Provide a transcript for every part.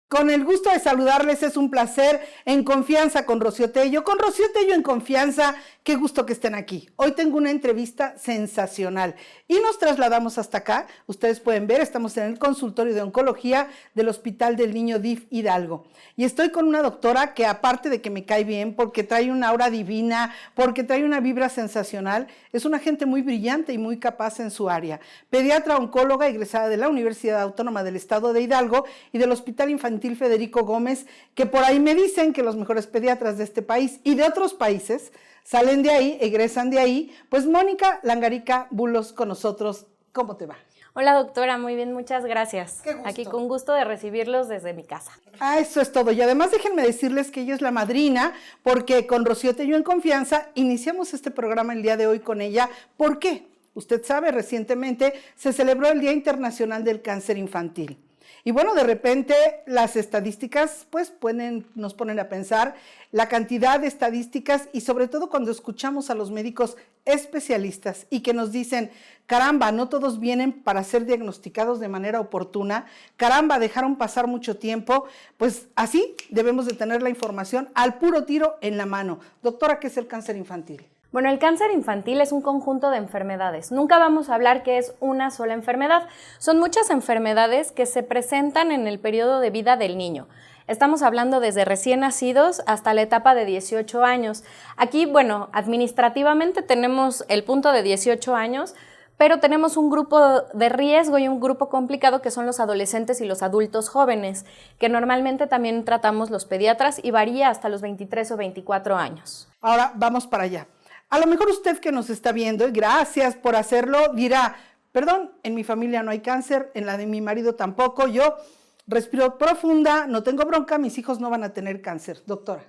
Con el gusto de saludarles, es un placer En Confianza con Rocío Tello. Con Rocío Tello en Confianza, qué gusto que estén aquí. Hoy tengo una entrevista sensacional y nos trasladamos hasta acá. Ustedes pueden ver, estamos en el consultorio de oncología del Hospital del Niño DIF Hidalgo. Y estoy con una doctora que, aparte de que me cae bien, porque trae una aura divina, porque trae una vibra sensacional, es una gente muy brillante y muy capaz en su área. Pediatra oncóloga egresada de la Universidad Autónoma del Estado de Hidalgo y del Hospital Infantil Federico Gómez, que por ahí me dicen que los mejores pediatras de este país y de otros países salen de ahí, egresan de ahí. Pues Mónica Langarica Bulos con nosotros. ¿Cómo te va? Hola doctora, muy bien, muchas gracias. Qué gusto. Aquí con gusto de recibirlos desde mi casa. Eso es todo. Y además déjenme decirles que ella es la madrina, porque con Rocío Tello en Confianza iniciamos este programa el día de hoy con ella. ¿Por qué? Usted sabe, recientemente se celebró el Día Internacional del Cáncer Infantil. Y bueno, de repente las estadísticas pues nos ponen a pensar la cantidad de estadísticas y sobre todo cuando escuchamos a los médicos especialistas y que nos dicen, caramba, no todos vienen para ser diagnosticados de manera oportuna, caramba, dejaron pasar mucho tiempo, pues así debemos de tener la información al puro tiro en la mano. Doctora, ¿qué es el cáncer infantil? Bueno, el cáncer infantil es un conjunto de enfermedades. Nunca vamos a hablar que es una sola enfermedad. Son muchas enfermedades que se presentan en el periodo de vida del niño. Estamos hablando desde recién nacidos hasta la etapa de 18 años. Aquí, bueno, administrativamente tenemos el punto de 18 años, pero tenemos un grupo de riesgo y un grupo complicado que son los adolescentes y los adultos jóvenes, que normalmente también tratamos los pediatras y varía hasta los 23 o 24 años. Ahora vamos para allá. A lo mejor usted que nos está viendo, y gracias por hacerlo, dirá, perdón, en mi familia no hay cáncer, en la de mi marido tampoco, yo respiro profunda, no tengo bronca, mis hijos no van a tener cáncer. Doctora.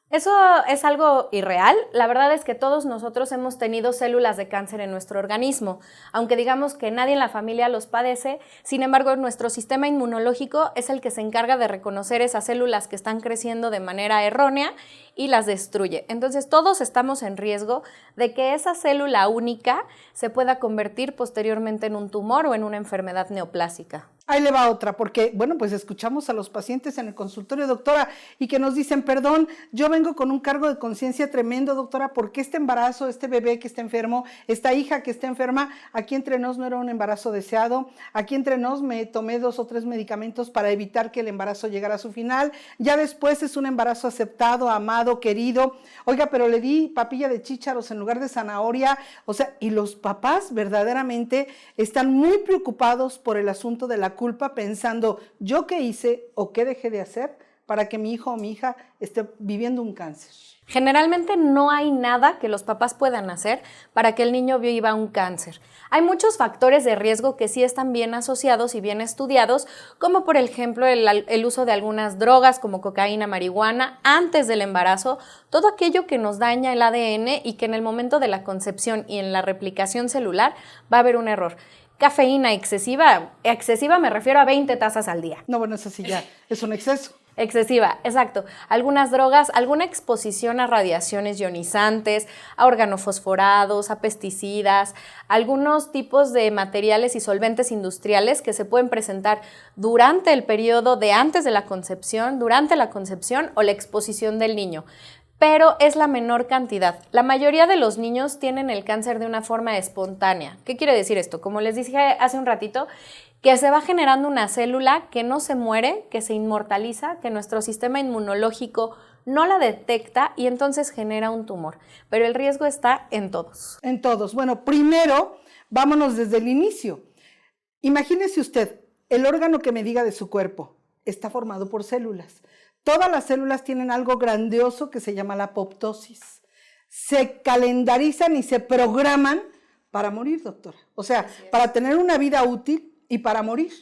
Eso es algo irreal. La verdad es que todos nosotros hemos tenido células de cáncer en nuestro organismo, aunque digamos que nadie en la familia los padece. Sin embargo, nuestro sistema inmunológico es el que se encarga de reconocer esas células que están creciendo de manera errónea y las destruye. Entonces, todos estamos en riesgo de que esa célula única se pueda convertir posteriormente en un tumor o en una enfermedad neoplásica. Ahí le va otra, porque, bueno, pues escuchamos a los pacientes en el consultorio, doctora, y que nos dicen, perdón, yo vengo con un cargo de conciencia tremendo, doctora, porque este embarazo, este bebé que está enfermo, esta hija que está enferma, aquí entre nos no era un embarazo deseado, aquí entre nos me tomé 2 o 3 medicamentos para evitar que el embarazo llegara a su final, ya después es un embarazo aceptado, amado, querido, oiga, pero le di papilla de chícharos en lugar de zanahoria, o sea, y los papás verdaderamente están muy preocupados por el asunto de la culpa, pensando, ¿yo qué hice o qué dejé de hacer para que mi hijo o mi hija esté viviendo un cáncer? Generalmente no hay nada que los papás puedan hacer para que el niño viva un cáncer. Hay muchos factores de riesgo que sí están bien asociados y bien estudiados, como por ejemplo el uso de algunas drogas como cocaína, marihuana, antes del embarazo, todo aquello que nos daña el ADN y que en el momento de la concepción y en la replicación celular va a haber un error. Cafeína excesiva me refiero a 20 tazas al día. No, bueno, eso sí ya es un exceso. Excesiva, exacto. Algunas drogas, alguna exposición a radiaciones ionizantes, a organofosforados, a pesticidas, algunos tipos de materiales y solventes industriales que se pueden presentar durante el periodo de antes de la concepción, durante la concepción o la exposición del niño. Pero es la menor cantidad. La mayoría de los niños tienen el cáncer de una forma espontánea. ¿Qué quiere decir esto? Como les dije hace un ratito, que se va generando una célula que no se muere, que se inmortaliza, que nuestro sistema inmunológico no la detecta y entonces genera un tumor. Pero el riesgo está en todos. En todos. Bueno, primero, vámonos desde el inicio. Imagínese usted, el órgano que me diga de su cuerpo está formado por células. Todas las células tienen algo grandioso que se llama la apoptosis. Se calendarizan y se programan para morir, doctora. O sea, para tener una vida útil y para morir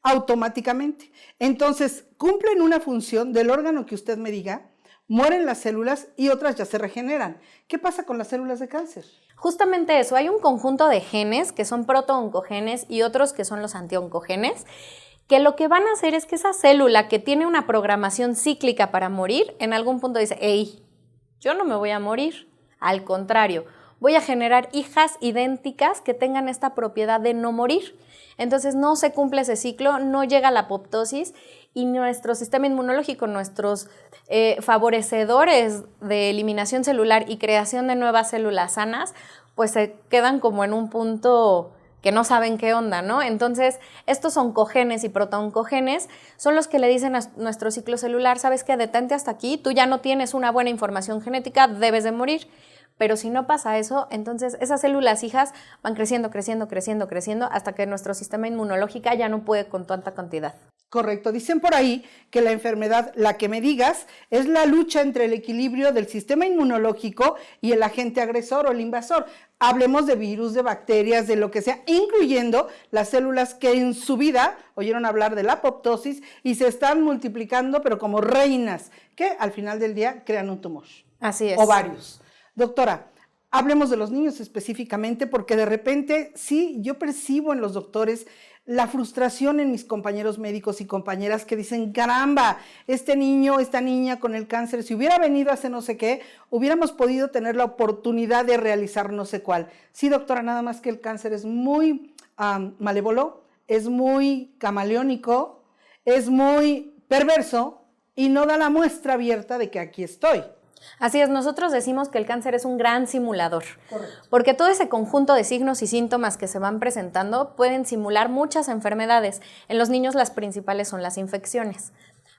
automáticamente. Entonces, cumplen una función del órgano que usted me diga, mueren las células y otras ya se regeneran. ¿Qué pasa con las células de cáncer? Justamente eso, hay un conjunto de genes que son protooncogenes y otros que son los antioncogenes, que lo que van a hacer es que esa célula que tiene una programación cíclica para morir, en algún punto dice, hey, yo no me voy a morir. Al contrario, voy a generar hijas idénticas que tengan esta propiedad de no morir. Entonces no se cumple ese ciclo, no llega la apoptosis y nuestro sistema inmunológico, nuestros favorecedores de eliminación celular y creación de nuevas células sanas, pues se quedan como en un punto que no saben qué onda, ¿no? Entonces, estos oncogenes y protooncogenes son los que le dicen a nuestro ciclo celular, ¿sabes qué? Detente hasta aquí, tú ya no tienes una buena información genética, debes de morir. Pero si no pasa eso, entonces esas células hijas van creciendo, creciendo, creciendo, creciendo, hasta que nuestro sistema inmunológico ya no puede con tanta cantidad. Correcto. Dicen por ahí que la enfermedad, la que me digas, es la lucha entre el equilibrio del sistema inmunológico y el agente agresor o el invasor. Hablemos de virus, de bacterias, de lo que sea, incluyendo las células que en su vida oyeron hablar de la apoptosis y se están multiplicando, pero como reinas, que al final del día crean un tumor. Así es. O varios. Doctora, hablemos de los niños específicamente, porque de repente sí, yo percibo en los doctores la frustración en mis compañeros médicos y compañeras que dicen, caramba, este niño, esta niña con el cáncer, si hubiera venido hace no sé qué, hubiéramos podido tener la oportunidad de realizar no sé cuál. Sí, doctora, nada más que el cáncer es muy malévolo, es muy camaleónico, es muy perverso y no da la muestra abierta de que aquí estoy. Así es, nosotros decimos que el cáncer es un gran simulador. Correcto. Porque todo ese conjunto de signos y síntomas que se van presentando pueden simular muchas enfermedades. En los niños las principales son las infecciones.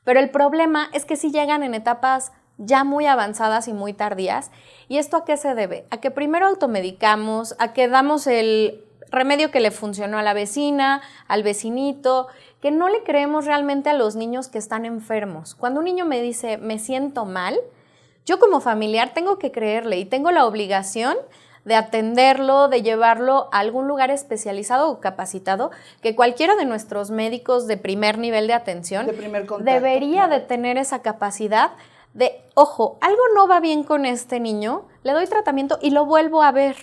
Pero el problema es que sí llegan en etapas ya muy avanzadas y muy tardías. ¿Y esto a qué se debe? A que primero automedicamos, a que damos el remedio que le funcionó a la vecina, al vecinito, que no le creemos realmente a los niños que están enfermos. Cuando un niño me dice, me siento mal, yo como familiar tengo que creerle y tengo la obligación de atenderlo, de llevarlo a algún lugar especializado o capacitado, que cualquiera de nuestros médicos de primer nivel de atención debería de tener esa capacidad de, ojo, algo no va bien con este niño, le doy tratamiento y lo vuelvo a ver,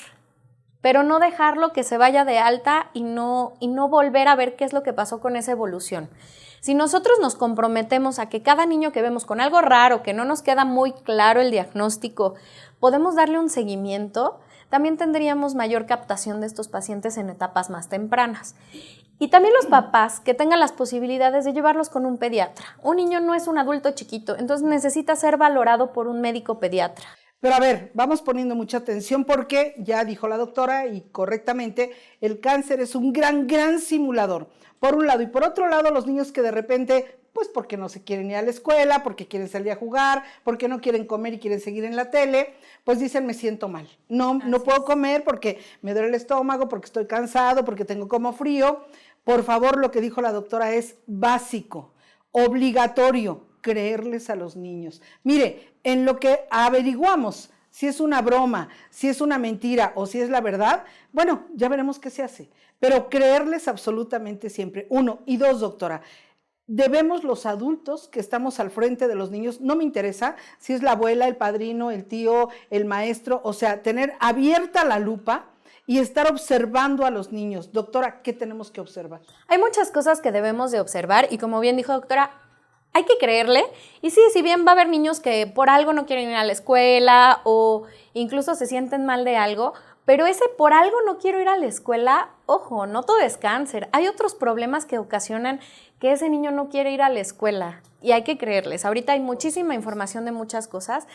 pero no dejarlo que se vaya de alta y no volver a ver qué es lo que pasó con esa evolución. Si nosotros nos comprometemos a que cada niño que vemos con algo raro, que no nos queda muy claro el diagnóstico, podemos darle un seguimiento, también tendríamos mayor captación de estos pacientes en etapas más tempranas. Y también los papás que tengan las posibilidades de llevarlos con un pediatra. Un niño no es un adulto chiquito, entonces necesita ser valorado por un médico pediatra. Pero a ver, vamos poniendo mucha atención porque ya dijo la doctora y correctamente, el cáncer es un gran simulador. Por un lado, y por otro lado, los niños que de repente, pues porque no se quieren ir a la escuela, porque quieren salir a jugar, porque no quieren comer y quieren seguir en la tele, pues dicen, me siento mal. No puedo comer porque me duele el estómago, porque estoy cansado, porque tengo como frío. Por favor, lo que dijo la doctora es básico, obligatorio, creerles a los niños. Mire, en lo que averiguamos si es una broma, si es una mentira o si es la verdad, bueno, ya veremos qué se hace. Pero creerles absolutamente siempre. 1 y 2, doctora, debemos los adultos que estamos al frente de los niños, no me interesa si es la abuela, el padrino, el tío, el maestro, o sea, tener abierta la lupa y estar observando a los niños. Doctora, ¿qué tenemos que observar? Hay muchas cosas que debemos de observar y como bien dijo doctora, hay que creerle. Y sí, si bien va a haber niños que por algo no quieren ir a la escuela o incluso se sienten mal de algo, pero ese por algo no quiero ir a la escuela, ojo, no todo es cáncer. Hay otros problemas que ocasionan que ese niño no quiere ir a la escuela y hay que creerles. Ahorita hay muchísima información de muchas cosas,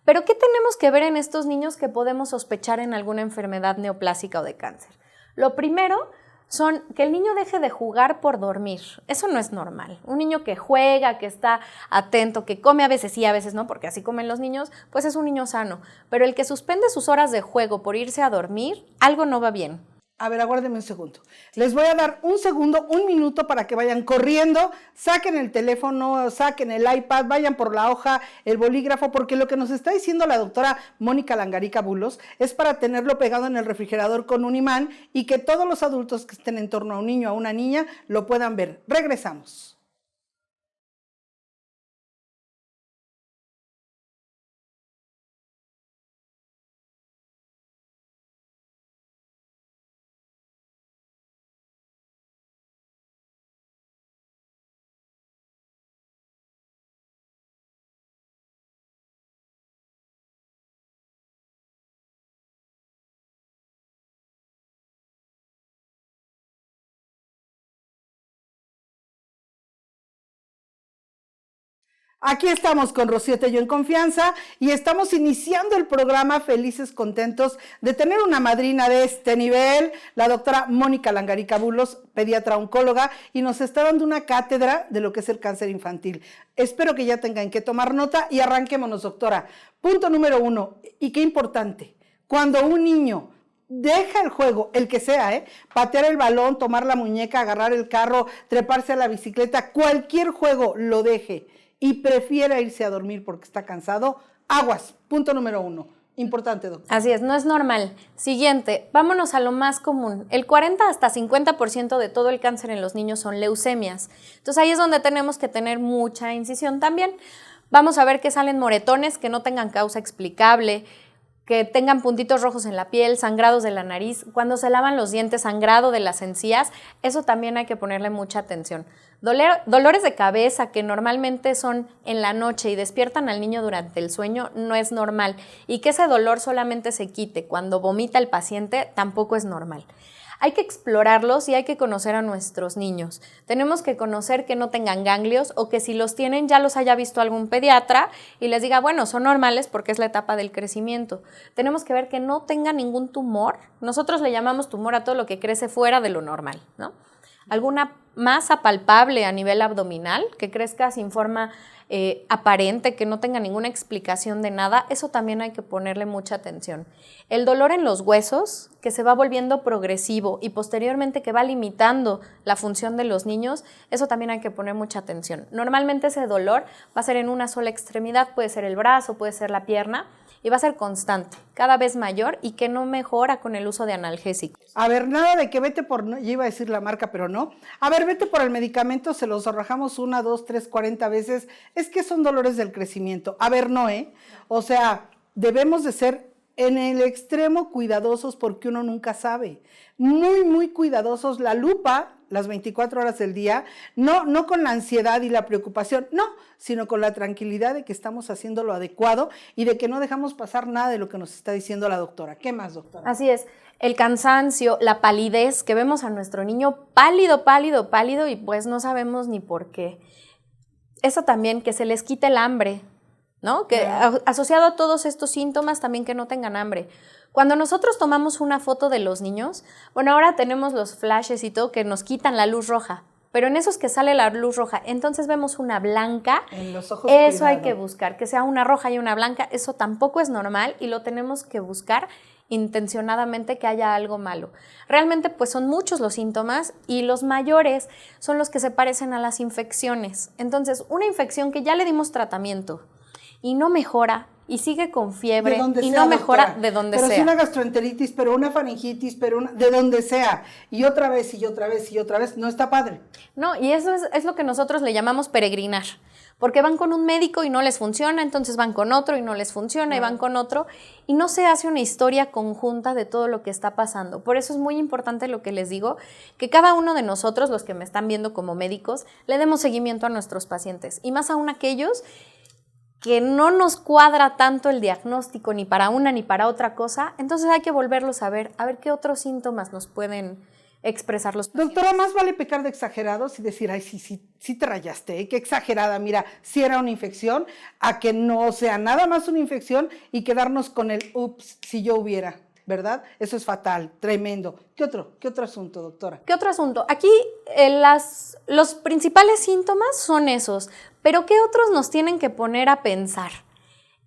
pero ¿qué tenemos que ver en estos niños que podemos sospechar en alguna enfermedad neoplásica o de cáncer? Lo primero son que el niño deje de jugar por dormir. Eso no es normal. Un niño que juega, que está atento, que come a veces sí, a veces no, porque así comen los niños, pues es un niño sano. Pero el que suspende sus horas de juego por irse a dormir, algo no va bien. A ver, aguárdenme un segundo. Les voy a dar un segundo, un minuto para que vayan corriendo, saquen el teléfono, saquen el iPad, vayan por la hoja, el bolígrafo, porque lo que nos está diciendo la doctora Mónica Langarica Bulos es para tenerlo pegado en el refrigerador con un imán y que todos los adultos que estén en torno a un niño o a una niña lo puedan ver. Regresamos. Aquí estamos con Rocío Tello en Confianza y estamos iniciando el programa felices, contentos de tener una madrina de este nivel, la doctora Mónica Langarica Bulos, pediatra oncóloga, y nos está dando una cátedra de lo que es el cáncer infantil. Espero que ya tengan que tomar nota y arranquémonos, doctora. Punto número 1, y qué importante, cuando un niño deja el juego, el que sea, patear el balón, tomar la muñeca, agarrar el carro, treparse a la bicicleta, cualquier juego lo deje y prefiere irse a dormir porque está cansado, aguas. Punto número 1. Importante, doctor. Así es, no es normal. Siguiente, vámonos a lo más común. El 40 hasta 50% de todo el cáncer en los niños son leucemias. Entonces ahí es donde tenemos que tener mucha incisión también. Vamos a ver que salen moretones que no tengan causa explicable, que tengan puntitos rojos en la piel, sangrados de la nariz, cuando se lavan los dientes, sangrado de las encías, eso también hay que ponerle mucha atención. Dolores de cabeza que normalmente son en la noche y despiertan al niño durante el sueño no es normal, y que ese dolor solamente se quite cuando vomita el paciente tampoco es normal. Hay que explorarlos y hay que conocer a nuestros niños. Tenemos que conocer que no tengan ganglios o que si los tienen ya los haya visto algún pediatra y les diga, bueno, son normales porque es la etapa del crecimiento. Tenemos que ver que no tengan ningún tumor. Nosotros le llamamos tumor a todo lo que crece fuera de lo normal, ¿no? Alguna masa palpable a nivel abdominal, que crezca sin forma aparente, que no tenga ninguna explicación de nada, eso también hay que ponerle mucha atención. El dolor en los huesos, que se va volviendo progresivo y posteriormente que va limitando la función de los niños, eso también hay que poner mucha atención. Normalmente ese dolor va a ser en una sola extremidad, puede ser el brazo, puede ser la pierna, y va a ser constante, cada vez mayor y que no mejora con el uso de analgésicos. A ver, nada de que vete por, yo iba a decir la marca, pero no. A ver, vete por el medicamento, se los arrojamos 1, 2, 3, 40 veces. Es que son dolores del crecimiento. A ver, no, O sea, debemos de ser en el extremo cuidadosos porque uno nunca sabe. Muy, muy cuidadosos. La lupa, las 24 horas del día, no con la ansiedad y la preocupación, no, sino con la tranquilidad de que estamos haciendo lo adecuado y de que no dejamos pasar nada de lo que nos está diciendo la doctora. ¿Qué más, doctora? Así es, el cansancio, la palidez, que vemos a nuestro niño pálido, pálido, pálido y pues no sabemos ni por qué. Eso también, que se les quite el hambre, ¿no? Que asociado a todos estos síntomas también que no tengan hambre. Cuando nosotros tomamos una foto de los niños, bueno, ahora tenemos los flashes y todo que nos quitan la luz roja, pero en esos que sale la luz roja, entonces vemos una blanca, en los ojos, eso cuidado. hay que buscar, que sea una roja y una blanca, eso tampoco es normal y lo tenemos que buscar intencionadamente que haya algo malo. Realmente pues son muchos los síntomas y los mayores son los que se parecen a las infecciones. Entonces, una infección que ya le dimos tratamiento y no mejora y sigue con fiebre y no mejora de donde sea. Pero si una gastroenteritis, pero una faringitis, pero una, de donde sea, y otra vez, y otra vez, y otra vez, no está padre. No, y eso es lo que nosotros le llamamos peregrinar, porque van con un médico y no les funciona, entonces van con otro y no les funciona, y van con otro, y no se hace una historia conjunta de todo lo que está pasando. Por eso es muy importante lo que les digo, que cada uno de nosotros, los que me están viendo como médicos, le demos seguimiento a nuestros pacientes, y más aún aquellos que no nos cuadra tanto el diagnóstico ni para una ni para otra cosa, entonces hay que volverlos a ver qué otros síntomas nos pueden expresar los pacientes. Doctora, más vale pecar de exagerados y decir, ay, sí te rayaste, qué exagerada, mira, si era una infección, a que no sea nada más una infección y quedarnos con el, ups, si yo hubiera, ¿verdad? Eso es fatal, tremendo. ¿Qué otro asunto, doctora? ¿Qué otro asunto? Aquí los principales síntomas son esos, pero ¿qué otros nos tienen que poner a pensar?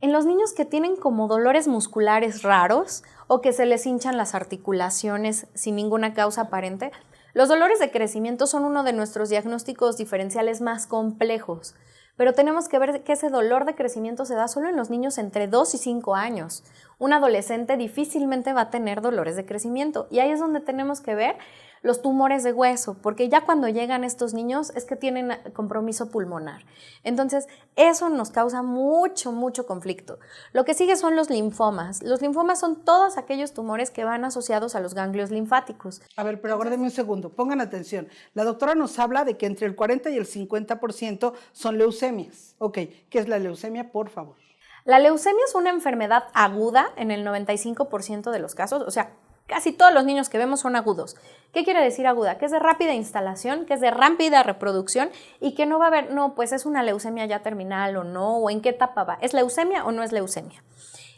En los niños que tienen como dolores musculares raros o que se les hinchan las articulaciones sin ninguna causa aparente, los dolores de crecimiento son uno de nuestros diagnósticos diferenciales más complejos, pero tenemos que ver que ese dolor de crecimiento se da solo en los niños entre 2 y 5 años. Un adolescente difícilmente va a tener dolores de crecimiento y ahí es donde tenemos que ver los tumores de hueso, porque ya cuando llegan estos niños es que tienen compromiso pulmonar. Entonces, eso nos causa mucho, mucho conflicto. Lo que sigue son los linfomas. Los linfomas son todos aquellos tumores que van asociados a los ganglios linfáticos. A ver, pero aguárdenme un segundo, pongan atención. La doctora nos habla de que entre el 40 y el 50% son leucemias. Ok, ¿qué es la leucemia, por favor? La leucemia es una enfermedad aguda en el 95% de los casos, o sea, casi todos los niños que vemos son agudos. ¿Qué quiere decir aguda? Que es de rápida instalación, que es de rápida reproducción y que no va a haber, no, pues es una leucemia ya terminal o no, o en qué etapa va. ¿Es leucemia o no es leucemia?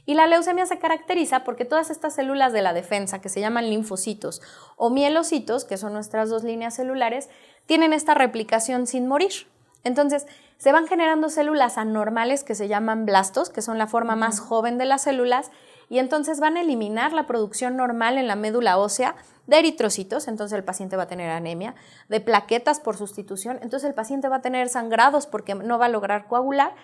Y la leucemia se caracteriza porque todas estas células de la defensa, que se llaman linfocitos o mielocitos, que son nuestras dos líneas celulares, tienen esta replicación sin morir. Entonces, se van generando células anormales que se llaman blastos, que son la forma más joven de las células, y entonces van a eliminar la producción normal en la médula ósea de eritrocitos, entonces el paciente va a tener anemia, de plaquetas por sustitución, entonces el paciente va a tener sangrados porque no va a lograr coagular,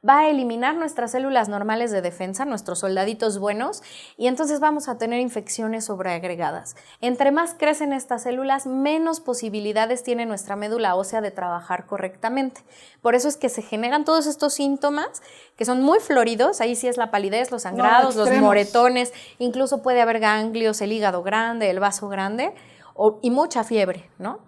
va a eliminar nuestras células normales de defensa, nuestros soldaditos buenos, y entonces vamos a tener infecciones sobreagregadas. Entre más crecen estas células, menos posibilidades tiene nuestra médula ósea de trabajar correctamente. Por eso es que se generan todos estos síntomas que son muy floridos, ahí sí es la palidez, los sangrados, los moretones, incluso puede haber ganglios, el hígado grande, el vaso grande, y mucha fiebre, ¿no?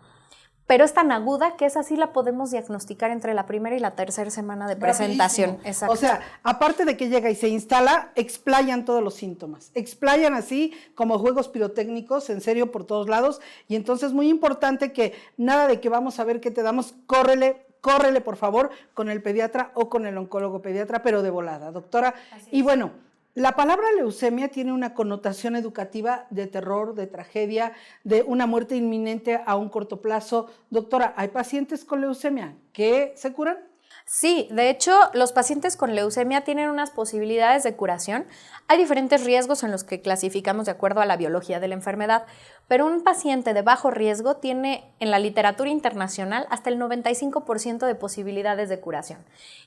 Pero es tan aguda que esa sí la podemos diagnosticar entre la primera y la tercera semana de presentación. Exacto. O sea, aparte de que llega y se instala, explayan todos los síntomas. Explayan así como juegos pirotécnicos, en serio, por todos lados. Y entonces muy importante que nada de que vamos a ver qué te damos, córrele por favor con el pediatra o con el oncólogo pediatra, pero de volada, doctora. Y bueno, la palabra leucemia tiene una connotación educativa de terror, de tragedia, de una muerte inminente a un corto plazo. Doctora, ¿hay pacientes con leucemia que se curan? Sí, de hecho, los pacientes con leucemia tienen unas posibilidades de curación. Hay diferentes riesgos en los que clasificamos de acuerdo a la biología de la enfermedad, pero un paciente de bajo riesgo tiene en la literatura internacional hasta el 95% de posibilidades de curación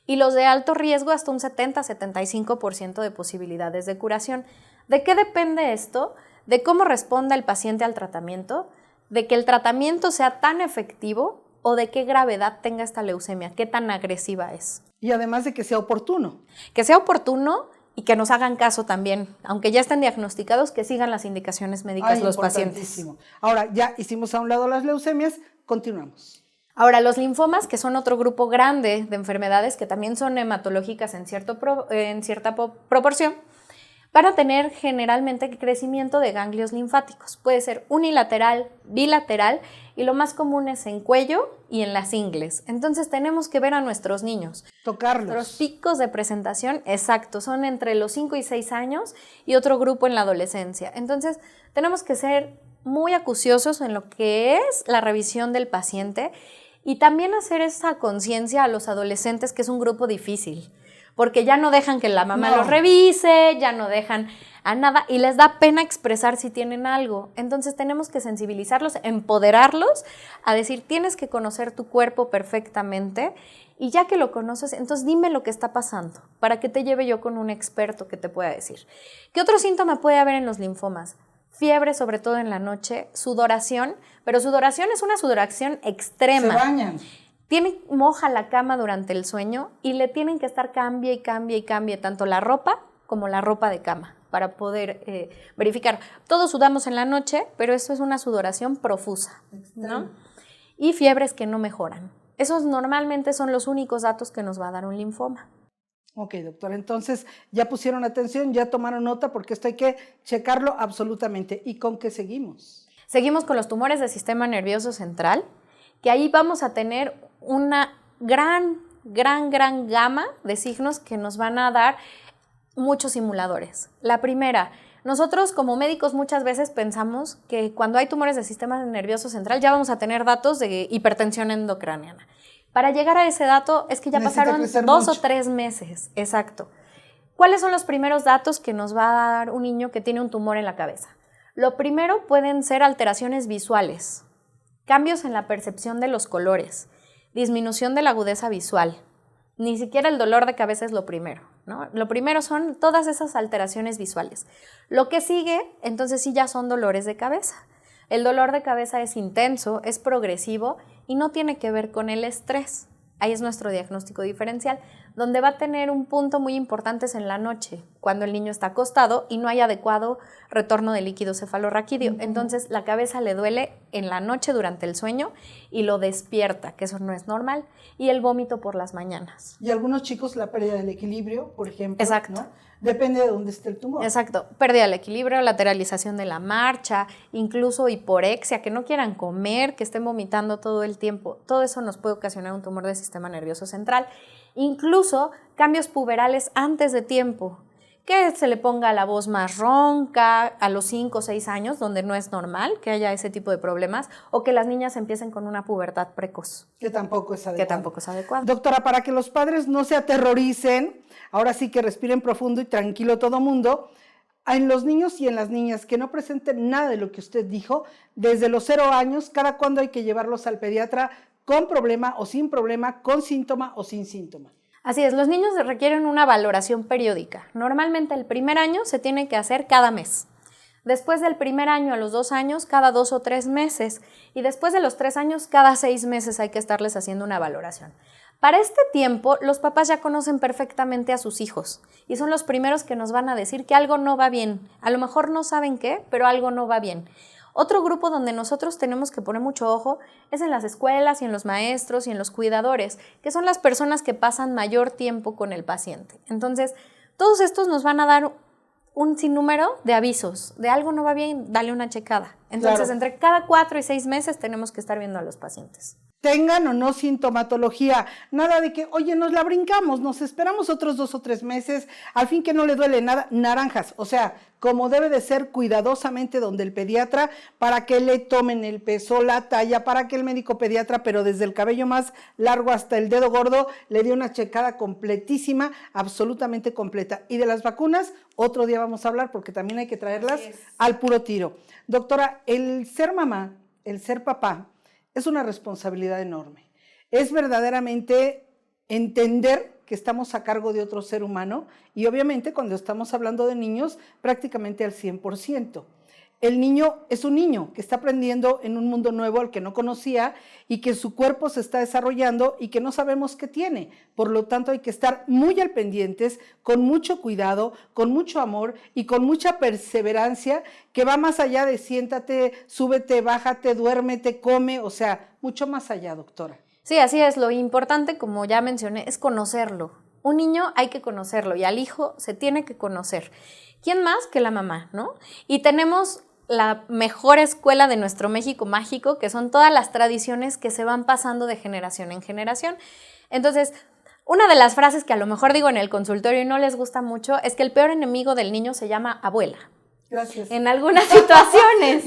y los de alto riesgo hasta un 70-75% de posibilidades de curación. ¿De qué depende esto? De cómo responda el paciente al tratamiento, de que el tratamiento sea tan efectivo o de qué gravedad tenga esta leucemia, qué tan agresiva es. Y además de que sea oportuno. Que sea oportuno y que nos hagan caso también, aunque ya estén diagnosticados, que sigan las indicaciones médicas los pacientes. Ahora, ya hicimos a un lado las leucemias, continuamos. Ahora, los linfomas, que son otro grupo grande de enfermedades que también son hematológicas en cierta proporción, van a tener generalmente crecimiento de ganglios linfáticos. Puede ser unilateral, bilateral y lo más común es en cuello y en las ingles. Entonces tenemos que ver a nuestros niños. Tocarlos. Los picos de presentación, exacto, son entre los 5 y 6 años y otro grupo en la adolescencia. Entonces tenemos que ser muy acuciosos en lo que es la revisión del paciente y también hacer esa conciencia a los adolescentes que es un grupo difícil. Porque ya no dejan que la mamá los revise, ya no dejan a nada y les da pena expresar si tienen algo. Entonces tenemos que sensibilizarlos, empoderarlos a decir, tienes que conocer tu cuerpo perfectamente y ya que lo conoces, entonces dime lo que está pasando para que te lleve yo con un experto que te pueda decir. ¿Qué otro síntoma puede haber en los linfomas? Fiebre, sobre todo en la noche, sudoración, pero sudoración es una sudoración extrema. Se bañan. Moja la cama durante el sueño y le tienen que estar cambie tanto la ropa como la ropa de cama para poder verificar. Todos sudamos en la noche, pero eso es una sudoración profusa, ¿no? Y fiebres que no mejoran. Esos normalmente son los únicos datos que nos va a dar un linfoma. Ok, doctora, entonces ya pusieron atención, ya tomaron nota porque esto hay que checarlo absolutamente. ¿Y con qué seguimos? Seguimos con los tumores del sistema nervioso central, que ahí vamos a tener una gran gama de signos que nos van a dar muchos simuladores. La primera, nosotros como médicos muchas veces pensamos que cuando hay tumores del sistema nervioso central ya vamos a tener datos de hipertensión endocraniana. Para llegar a ese dato es que ya pasaron 2 o 3 meses, exacto. ¿Cuáles son los primeros datos que nos va a dar un niño que tiene un tumor en la cabeza? Lo primero pueden ser alteraciones visuales, cambios en la percepción de los colores, disminución de la agudeza visual. Ni siquiera el dolor de cabeza es lo primero, ¿no? Lo primero son todas esas alteraciones visuales. Lo que sigue, entonces sí ya son dolores de cabeza. El dolor de cabeza es intenso, es progresivo y no tiene que ver con el estrés. Ahí es nuestro diagnóstico diferencial, donde va a tener un punto muy importante es en la noche, cuando el niño está acostado y no hay adecuado retorno de líquido cefalorraquídeo. Entonces la cabeza le duele en la noche durante el sueño y lo despierta, que eso no es normal, y el vómito por las mañanas. Y algunos chicos la pérdida del equilibrio, por ejemplo. Exacto. ¿No? Depende de dónde esté el tumor. Exacto, pérdida del equilibrio, lateralización de la marcha, incluso hiporexia, que no quieran comer, que estén vomitando todo el tiempo. Todo eso nos puede ocasionar un tumor del sistema nervioso central. Incluso cambios puberales antes de tiempo, que se le ponga la voz más ronca a los 5 o 6 años, donde no es normal que haya ese tipo de problemas, o que las niñas empiecen con una pubertad precoz. Que tampoco es adecuado. Que tampoco es adecuado. Doctora, para que los padres no se aterroricen, ahora sí que respiren profundo y tranquilo todo mundo, en los niños y en las niñas que no presenten nada de lo que usted dijo, desde los 0 años, ¿cada cuándo hay que llevarlos al pediatra con problema o sin problema, con síntoma o sin síntoma? Así es, los niños requieren una valoración periódica. Normalmente el primer año se tiene que hacer cada mes. Después del primer año a los 2 años, cada 2 o 3 meses. Y después de los 3 años, cada 6 meses hay que estarles haciendo una valoración. Para este tiempo, los papás ya conocen perfectamente a sus hijos y son los primeros que nos van a decir que algo no va bien. A lo mejor no saben qué, pero algo no va bien. Otro grupo donde nosotros tenemos que poner mucho ojo es en las escuelas y en los maestros y en los cuidadores, que son las personas que pasan mayor tiempo con el paciente. Entonces, todos estos nos van a dar un sinnúmero de avisos, de algo no va bien, dale una checada. Entonces, entre cada 4 y 6 meses tenemos que estar viendo a los pacientes. Tengan o no sintomatología, nada de que, oye, nos la brincamos, nos esperamos otros 2 o 3 meses, al fin que no le duele nada, naranjas, o sea, como debe de ser cuidadosamente donde el pediatra, para que le tomen el peso, la talla, para que el médico pediatra, pero desde el cabello más largo hasta el dedo gordo, le dé una checada completísima, absolutamente completa. Y de las vacunas, otro día vamos a hablar porque también hay que traerlas al puro tiro. Doctora, el ser mamá, el ser papá, es una responsabilidad enorme. Es verdaderamente entender que estamos a cargo de otro ser humano y obviamente cuando estamos hablando de niños prácticamente al 100%. El niño es un niño que está aprendiendo en un mundo nuevo al que no conocía y que su cuerpo se está desarrollando y que no sabemos qué tiene. Por lo tanto, hay que estar muy al pendientes, con mucho cuidado, con mucho amor y con mucha perseverancia que va más allá de siéntate, súbete, bájate, duérmete, come, o sea, mucho más allá, doctora. Sí, así es. Lo importante, como ya mencioné, es conocerlo. Un niño hay que conocerlo y al hijo se tiene que conocer. ¿Quién más que la mamá, no? Y tenemos la mejor escuela de nuestro México mágico, que son todas las tradiciones que se van pasando de generación en generación. Entonces, una de las frases que a lo mejor digo en el consultorio y no les gusta mucho es que el peor enemigo del niño se llama abuela. Gracias. En algunas situaciones.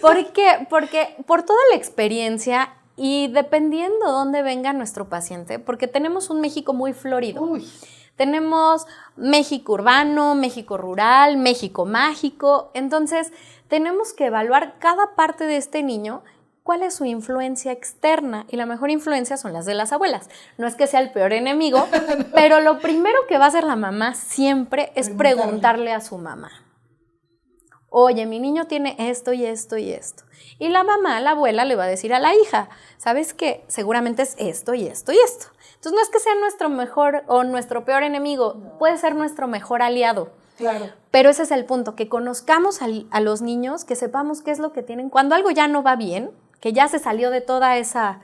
¿Por qué? Porque por toda la experiencia y dependiendo de dónde venga nuestro paciente, porque tenemos un México muy florido. Uy. Tenemos México urbano, México rural, México mágico. Entonces, tenemos que evaluar cada parte de este niño, cuál es su influencia externa. Y la mejor influencia son las de las abuelas. No es que sea el peor enemigo, pero lo primero que va a hacer la mamá siempre es preguntarle a su mamá. Oye, mi niño tiene esto y esto y esto. Y la mamá, la abuela, le va a decir a la hija, ¿sabes qué? Seguramente es esto y esto y esto. Entonces no es que sea nuestro mejor o nuestro peor enemigo, puede ser nuestro mejor aliado. Claro. Pero ese es el punto, que conozcamos a los niños, que sepamos qué es lo que tienen. Cuando algo ya no va bien, que ya se salió de toda esa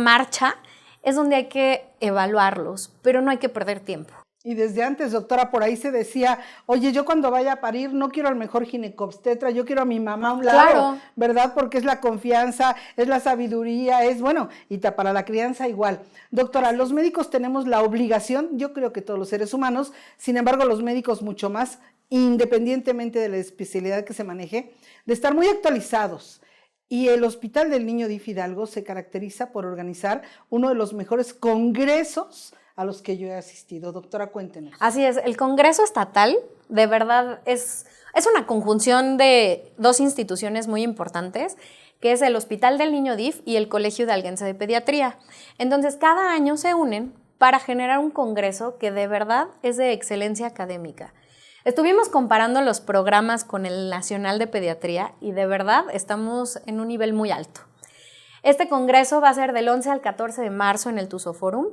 marcha, es donde hay que evaluarlos, pero no hay que perder tiempo. Y desde antes, doctora, por ahí se decía, oye, yo cuando vaya a parir no quiero al mejor ginecobstetra, yo quiero a mi mamá a un lado, claro, ¿verdad? Porque es la confianza, es la sabiduría, es bueno, y para la crianza igual. Doctora, los médicos tenemos la obligación, yo creo que todos los seres humanos, sin embargo los médicos mucho más, independientemente de la especialidad que se maneje, de estar muy actualizados. Y el Hospital del Niño DIF Hidalgo se caracteriza por organizar uno de los mejores congresos a los que yo he asistido. Doctora, cuéntenos. Así es, el Congreso Estatal de verdad es una conjunción de 2 instituciones muy importantes, que es el Hospital del Niño DIF y el Colegio Hidalguense de Pediatría. Entonces, cada año se unen para generar un congreso que de verdad es de excelencia académica. Estuvimos comparando los programas con el Nacional de Pediatría y de verdad estamos en un nivel muy alto. Este congreso va a ser del 11 al 14 de marzo en el Tuso Forum.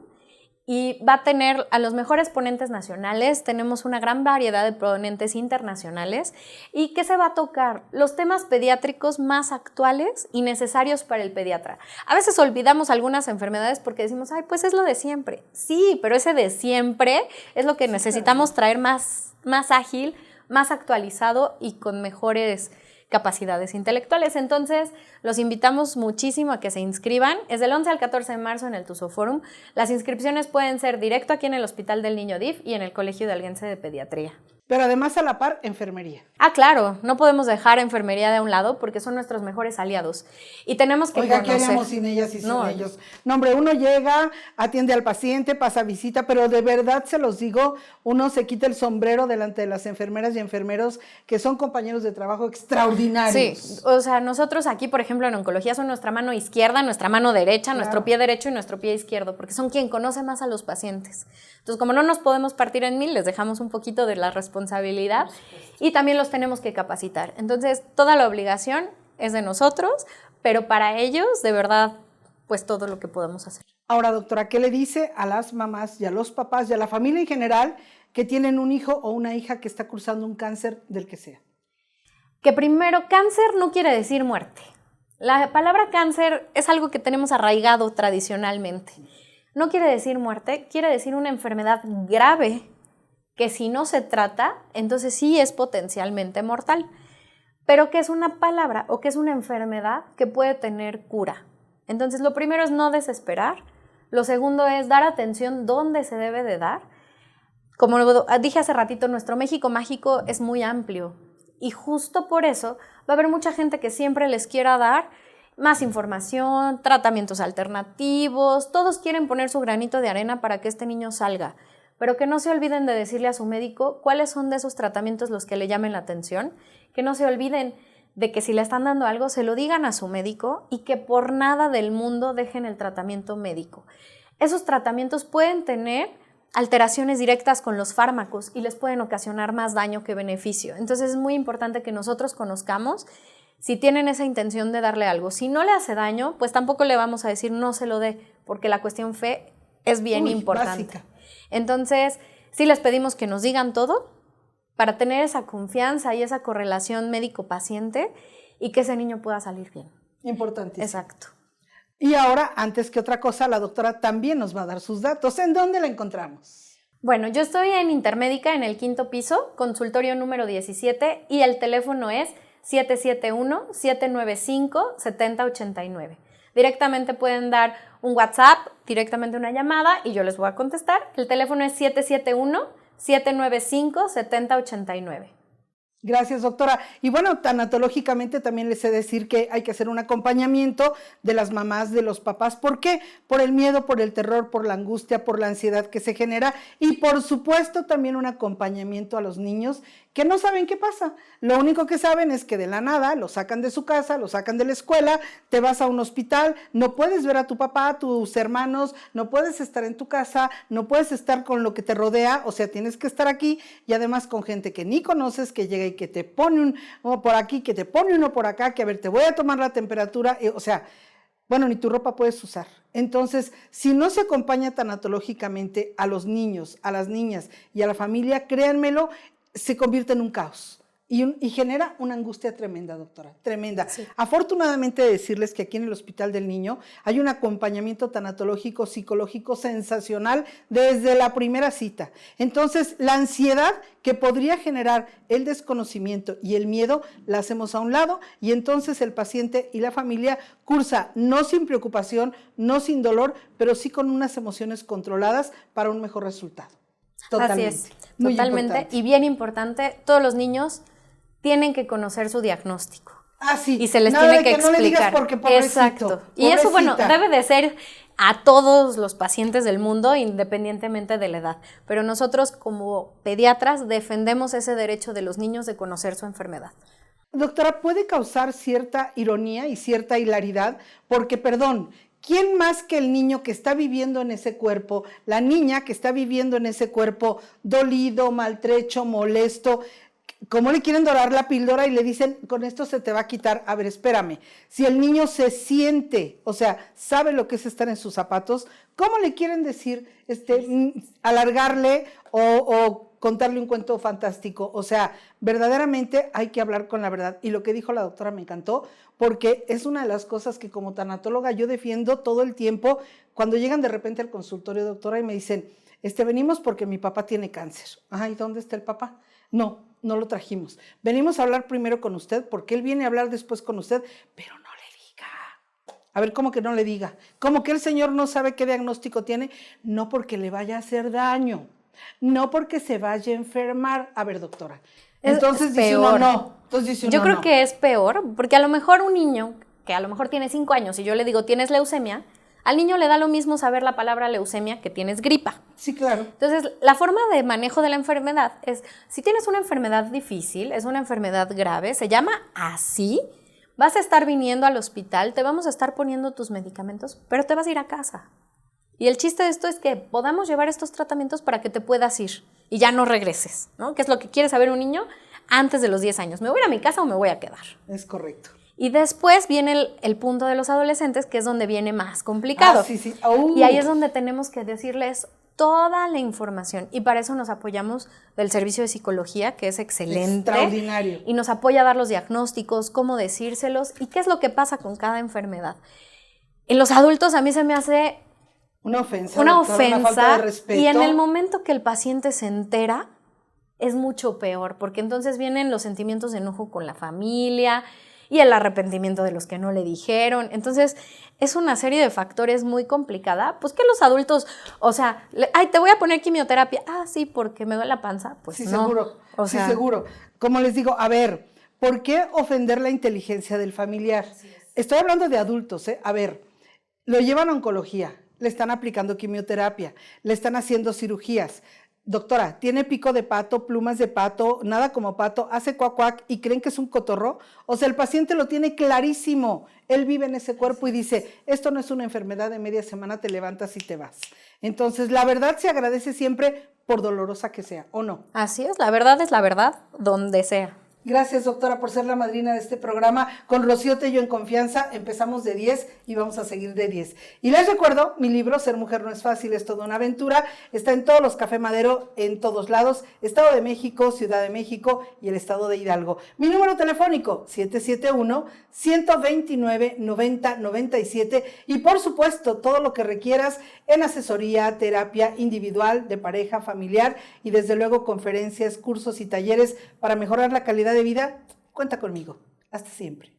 y va a tener a los mejores ponentes nacionales, tenemos una gran variedad de ponentes internacionales. ¿Y qué se va a tocar? Los temas pediátricos más actuales y necesarios para el pediatra. A veces olvidamos algunas enfermedades porque decimos, ay, pues es lo de siempre. Sí, pero ese de siempre es lo que necesitamos traer más ágil, más actualizado y con mejores capacidades intelectuales. Entonces, los invitamos muchísimo a que se inscriban. Es del 11 al 14 de marzo en el Tuso Forum. Las inscripciones pueden ser directo aquí en el Hospital del Niño DIF y en el Colegio de Alguense de Pediatría. Pero además a la par, enfermería. Ah, claro, no podemos dejar enfermería de un lado porque son nuestros mejores aliados. Y tenemos que Oiga, conocer. ¿qué haríamos sin ellas y sin ellos? No, hombre, uno llega, atiende al paciente, pasa visita, pero de verdad se los digo, uno se quita el sombrero delante de las enfermeras y enfermeros que son compañeros de trabajo extraordinarios. Sí, o sea, nosotros aquí, por ejemplo, en oncología son nuestra mano izquierda, nuestra mano derecha, claro, nuestro pie derecho y nuestro pie izquierdo, porque son quien conoce más a los pacientes. Entonces, como no nos podemos partir en mil, les dejamos un poquito de la responsabilidad y también los tenemos que capacitar. Entonces, toda la obligación es de nosotros, pero para ellos, de verdad, pues todo lo que podamos hacer. Ahora, doctora, ¿qué le dice a las mamás y a los papás y a la familia en general que tienen un hijo o una hija que está cursando un cáncer del que sea? Que primero, cáncer no quiere decir muerte. La palabra cáncer es algo que tenemos arraigado tradicionalmente. No quiere decir muerte, quiere decir una enfermedad grave que si no se trata, entonces sí es potencialmente mortal. Pero que es una palabra o que es una enfermedad que puede tener cura. Entonces lo primero es no desesperar. Lo segundo es dar atención donde se debe de dar. Como dije hace ratito, nuestro México mágico es muy amplio. Y justo por eso va a haber mucha gente que siempre les quiera dar más información, tratamientos alternativos, todos quieren poner su granito de arena para que este niño salga, pero que no se olviden de decirle a su médico cuáles son de esos tratamientos los que le llamen la atención, que no se olviden de que si le están dando algo se lo digan a su médico y que por nada del mundo dejen el tratamiento médico. Esos tratamientos pueden tener alteraciones directas con los fármacos y les pueden ocasionar más daño que beneficio. Entonces es muy importante que nosotros conozcamos si tienen esa intención de darle algo. Si no le hace daño, pues tampoco le vamos a decir no se lo dé, porque la cuestión fe es bien importante. Básica. Entonces, sí les pedimos que nos digan todo para tener esa confianza y esa correlación médico-paciente y que ese niño pueda salir bien. Importantísimo. Exacto. Y ahora, antes que otra cosa, la doctora también nos va a dar sus datos. ¿En dónde la encontramos? Bueno, yo estoy en Intermédica, en el 5º piso, consultorio número 17, y el teléfono es 771-795-7089. Directamente pueden dar un WhatsApp, directamente una llamada y yo les voy a contestar. El teléfono es 771-795-7089. Gracias, doctora. Y bueno, tanatológicamente también les sé decir que hay que hacer un acompañamiento de las mamás, de los papás. ¿Por qué? Por el miedo, por el terror, por la angustia, por la ansiedad que se genera y por supuesto también un acompañamiento a los niños que no saben qué pasa. Lo único que saben es que de la nada lo sacan de su casa, lo sacan de la escuela, te vas a un hospital, no puedes ver a tu papá, a tus hermanos, no puedes estar en tu casa, no puedes estar con lo que te rodea, o sea, tienes que estar aquí y además con gente que ni conoces, que llega y que te pone uno por aquí, que te pone uno por acá, que a ver, te voy a tomar la temperatura, o sea, bueno, ni tu ropa puedes usar. Entonces, si no se acompaña tanatológicamente a los niños, a las niñas y a la familia, créanmelo, se convierte en un caos y genera una angustia tremenda, doctora, tremenda. Sí. Afortunadamente decirles que aquí en el Hospital del Niño hay un acompañamiento tanatológico, psicológico sensacional desde la primera cita. Entonces, la ansiedad que podría generar el desconocimiento y el miedo la hacemos a un lado y entonces el paciente y la familia cursa no sin preocupación, no sin dolor, pero sí con unas emociones controladas para un mejor resultado. Totalmente. Así es, totalmente. Y bien importante, todos los niños tienen que conocer su diagnóstico. Ah, sí. Y se les tiene que explicar. No le digas porque pobrecito. Exacto. Pobrecita. Y eso, bueno, debe de ser a todos los pacientes del mundo, independientemente de la edad. Pero nosotros como pediatras defendemos ese derecho de los niños de conocer su enfermedad. Doctora, puede causar cierta ironía y cierta hilaridad porque, perdón, ¿quién más que el niño que está viviendo en ese cuerpo, la niña que está viviendo en ese cuerpo dolido, maltrecho, molesto? ¿Cómo le quieren dorar la píldora y le dicen, con esto se te va a quitar? A ver, espérame. Si el niño se siente, o sea, sabe lo que es estar en sus zapatos, ¿cómo le quieren decir, alargarle o contarle un cuento fantástico? O sea, verdaderamente hay que hablar con la verdad. Y lo que dijo la doctora me encantó, porque es una de las cosas que como tanatóloga yo defiendo todo el tiempo. Cuando llegan de repente al consultorio, doctora, y me dicen, venimos porque mi papá tiene cáncer. Ajá, ¿y dónde está el papá? No lo trajimos. Venimos a hablar primero con usted porque él viene a hablar después con usted, pero no le diga. A ver, ¿cómo que no le diga? ¿Cómo que el señor no sabe qué diagnóstico tiene? No porque le vaya a hacer daño, no porque se vaya a enfermar. A ver, doctora. Entonces dice uno no. Entonces dice uno yo creo no. que es peor, porque a lo mejor un niño que a lo mejor tiene 5 años y yo le digo, ¿tienes leucemia? Al niño le da lo mismo saber la palabra leucemia que tienes gripa. Sí, claro. Entonces, la forma de manejo de la enfermedad es, si tienes una enfermedad difícil, es una enfermedad grave, se llama así, vas a estar viniendo al hospital, te vamos a estar poniendo tus medicamentos, pero te vas a ir a casa. Y el chiste de esto es que podamos llevar estos tratamientos para que te puedas ir y ya no regreses, ¿no? Que es lo que quiere saber un niño antes de los 10 años. ¿Me voy a ir a mi casa o me voy a quedar? Es correcto. Y después viene el punto de los adolescentes, que es donde viene más complicado. Sí. Y ahí es donde tenemos que decirles toda la información. Y para eso nos apoyamos del servicio de psicología, que es excelente. Extraordinario. Y nos apoya a dar los diagnósticos, cómo decírselos y qué es lo que pasa con cada enfermedad. En los adultos a mí se me hace una ofensa. Una falta de respeto. Y en el momento que el paciente se entera, es mucho peor, porque entonces vienen los sentimientos de enojo con la familia y el arrepentimiento de los que no le dijeron. Entonces, es una serie de factores muy complicada. Pues que los adultos, o sea, te voy a poner quimioterapia. Ah, sí, porque me duele la panza. Pues sí, no. Seguro. Sí, seguro. Como les digo, a ver, ¿por qué ofender la inteligencia del familiar? Estoy hablando de adultos, ¿eh? A ver, lo llevan a oncología, le están aplicando quimioterapia, le están haciendo cirugías. Doctora, tiene pico de pato, plumas de pato, nada como pato, hace cuac cuac y creen que es un cotorro. O sea, el paciente lo tiene clarísimo. Él vive en ese cuerpo y dice, esto no es una enfermedad de media semana, te levantas y te vas. Entonces, la verdad se agradece siempre por dolorosa que sea, ¿o no? Así es la verdad, donde sea. Gracias, doctora, por ser la madrina de este programa. Con Rocío Tello en Confianza empezamos de 10 y vamos a seguir de 10. Y les recuerdo, mi libro, Ser Mujer No Es Fácil, es toda una aventura. Está en todos los Café Madero, en todos lados. Estado de México, Ciudad de México y el Estado de Hidalgo. Mi número telefónico, 771-129-9097. Y por supuesto, todo lo que requieras en asesoría, terapia individual, de pareja, familiar y desde luego conferencias, cursos y talleres para mejorar la calidad de vida, cuenta conmigo. Hasta siempre.